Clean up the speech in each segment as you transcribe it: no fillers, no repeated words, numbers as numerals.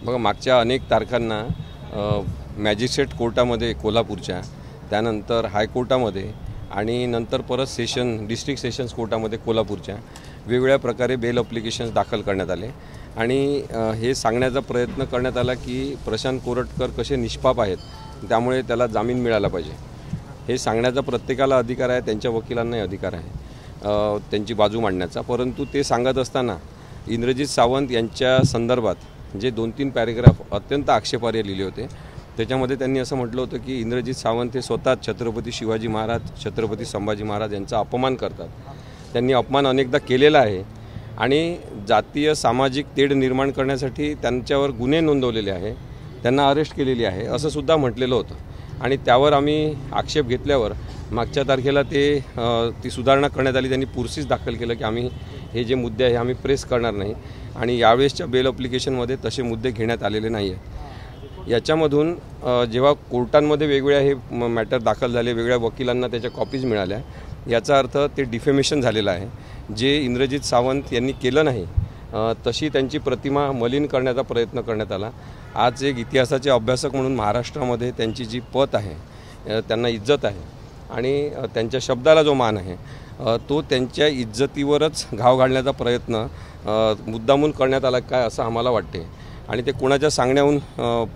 बघा, मागच्या अनेक तारखांना मॅजिस्ट्रेट कोर्टामध्ये कोल्हापूरच्या, त्यानंतर हायकोर्टामध्ये आणि नंतर परत डिस्ट्रिक्ट सेशन्स कोर्टामध्ये कोल्हापूरच्या वेगवेगळ्या प्रकारे बेल ॲप्लिकेशन्स दाखल करण्यात आले आणि हे सांगण्याचा प्रयत्न करण्यात आला की प्रशांत कोरटकर कसे निष्पाप आहेत, त्यामुळे त्याला जामीन मिळाला पाहिजे. हे सांगण्याचा प्रत्येकाला अधिकार आहे, त्यांच्या वकिलांनाही अधिकार आहे त्यांची बाजू मांडण्याचा. परंतु ते सांगत असताना इंद्रजित सावंत यांच्या संदर्भात जे 2-3 पॅरेग्राफ अत्यंत आक्षेपार्ह लिहिले होते, त्याच्यामध्ये त्यांनी असं म्हटलं होतं की इंद्रजित सावंत हे स्वतः छत्रपती शिवाजी महाराज, छत्रपती संभाजी महाराज यांचा अपमान करतात. त्यांनी अपमान अनेकदा केलेला आहे आणि जातीय सामाजिक तेढ निर्माण करण्यासाठी त्यांच्यावर गुन्हे नोंदवलेले आहे, त्यांना अरेस्ट केलेली आहे असं सुद्धा म्हटलेलं होतं. आणि त्यावर आम्ही आक्षेप घेतल्यावर मागच्या तारखेला ती सुधारणा करण्यात आली. त्यांनी पुरसीस दाखल केलं की आम्ही हे जे मुद्दे आहे आम्ही प्रेस करणार नाही आणि यावेळेसच्या बेल ॲप्लिकेशनमध्ये तसे मुद्दे घेण्यात आलेले नाही आहेत. याच्यामधून जेव्हा कोर्टांमध्ये वेगवेगळ्या हे मॅटर दाखल झाले, वेगळ्या वकिलांना त्याच्या कॉपीज मिळाल्या, याचा अर्थ ते डिफेमेशन झालेलं आहे. जे इंद्रजित सावंत यांनी केलं नाही तशी त्यांची प्रतिमा मलिन करण्याचा प्रयत्न करण्यात आला. आज एक इतिहासाचे अभ्यासक म्हणून महाराष्ट्रामध्ये त्यांची जी पत आहे, त्यांना इज्जत आहे आणि त्यांच्या शब्दाला जो मान आहे तो त्यांच्या इज्जतीवरच घाव घालण्याचा प्रयत्न मुद्दामून करण्यात आला काय असं आम्हाला वाटते. आणि ते कोणाच्या सांगण्याहून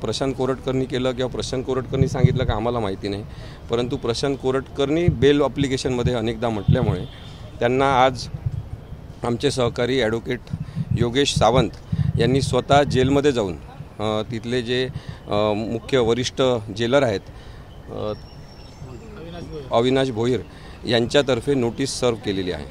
प्रशांत कोरटकरनी केलं किंवा प्रशांत कोरटकरनी सांगितलं का आम्हाला माहिती नाही, परंतु प्रशांत कोरटकरनी बेल ॲप्लिकेशनमध्ये अनेकदा म्हटल्यामुळे त्यांना आज आमचे सहकारी ॲडव्होकेट योगेश सावंत यांनी स्वतः जेलमध्ये जाऊन तिथले जे मुख्य वरिष्ठ जेलर आहेत अविनाश भोईर यांच्यातर्फे नोटीस सर्व केलेली आहे.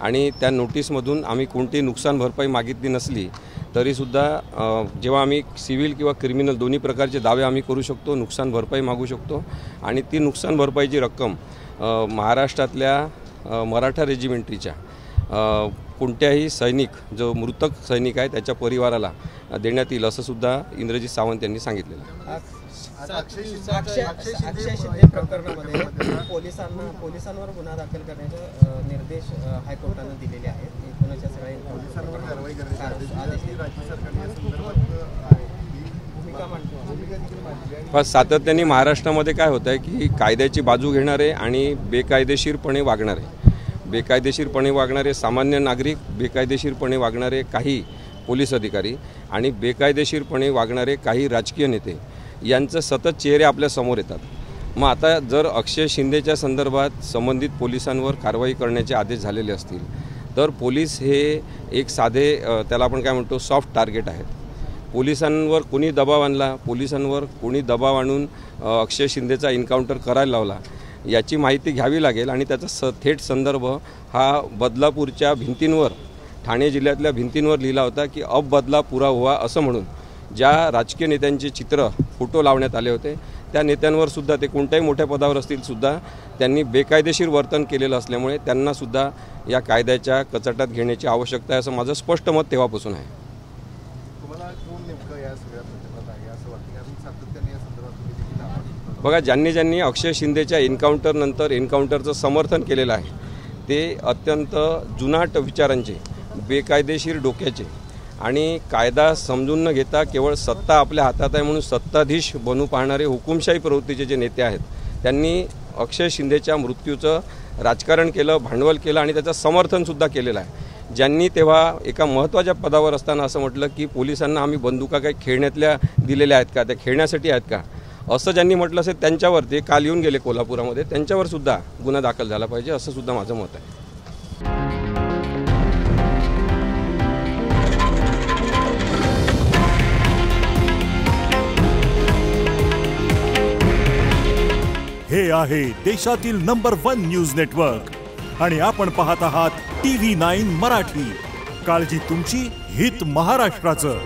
आणि त्या नोटीसमधून आम्ही कोणती नुकसान भरपाई मागितली नसली तरीसुद्धा जेव्हा आम्ही सिव्हिल किंवा क्रिमिनल दोन्ही प्रकारचे दावे आम्ही करू शकतो, नुकसान भरपाई मागू शकतो आणि ती नुकसान भरपाईची रक्कम महाराष्ट्रातल्या मराठा रेजिमेंटरीच्या कोणत्याही सैनिक, जो मृतक सैनिक आहे त्याच्या परिवाराला देण्यात येईल असं सुद्धा इंद्रजित सावंत यांनी सांगितलेलं आहे. अक्षय शिंदे प्रकरणामध्ये पोलिसांवर गुन्हा दाखल करण्याचे निर्देश हायकोर्टाने दिलेले आहेत. एकूणच्या सगळ्या सातत्याने महाराष्ट्रामध्ये काय होतं आहे की कायद्याची बाजू घेणारे आणि बेकायदेशीरपणे वागणारे सामान्य नागरिक, बेकायदेशीरपणे वागणारे काही पोलीस अधिकारी आणि बेकायदेशीरपणे वागणारे काही राजकीय नेते यांचं सतत चेहरे आपल्या समोर येतात. मग आता जर अक्षय शिंदेच्या संदर्भात संबंधित पोलिसांवर कारवाई करण्याचे आदेश झालेले असतील तर पोलीस हे एक साधे त्याला आपण काय म्हणतो सॉफ्ट टार्गेट आहेत. पोलिसांवर कोणी दबाव आणून अक्षय शिंदेचा एन्काउंटर करायला लावला याची माहिती घ्यावी लागेल आणि त्याचा थेट संदर्भ हा बदलापूरच्या भिंतींवर, ठाणे जिल्ह्यातल्या भिंतींवर लिहिला होता की अब बदला पुरा हुआ असं म्हणून ज्या राजकीय नेत्यांचे चित्र, फोटो लावण्यात आले होते त्या नेत्यांवर सुद्धा, ते कोणत्याही मोठ्या पदावर असतील सुद्धा, त्यांनी बेकायदेशीर वर्तन केलेलं असल्यामुळे त्यांनासुद्धा या कायद्याच्या कचाट्यात घेण्याची आवश्यकता आहे असं माझं स्पष्ट मत तेव्हापासून आहे. बघा, ज्यांनी अक्षय शिंदेच्या एन्काउंटरचं समर्थन केलेलं आहे ते अत्यंत जुनाट विचारांचे, बेकायदेशीर डोक्याचे आणि कायदा समजून न घेता केवळ सत्ता आपल्या हातात आहे म्हणून सत्ताधीश बनू पाहणारे हुकुमशाही प्रवृत्तीचे जे नेते आहेत, त्यांनी अक्षय शिंदेच्या मृत्यूचं राजकारण केलं, भांडवल केलं आणि त्याचं समर्थनसुद्धा केलेलं आहे. ज्यांनी तेव्हा एका महत्त्वाच्या पदावर असताना असं म्हटलं की पोलिसांना आम्ही बंदुका काही खेळण्यातल्या दिलेल्या आहेत का, त्या खेळण्यासाठी आहेत का, असं ज्यांनी म्हटलं असेल त्यांच्यावर, ते काल येऊन गेले कोल्हापुरामध्ये, त्यांच्यावर सुद्धा गुन्हा दाखल झाला पाहिजे असं सुद्धा माझं मत आहे. हे आहे देशातील नंबर 1 न्यूज नेटवर्क आणि आपण पाहत आहात TV9 मराठी. काळजी तुमची, हित महाराष्ट्राचं.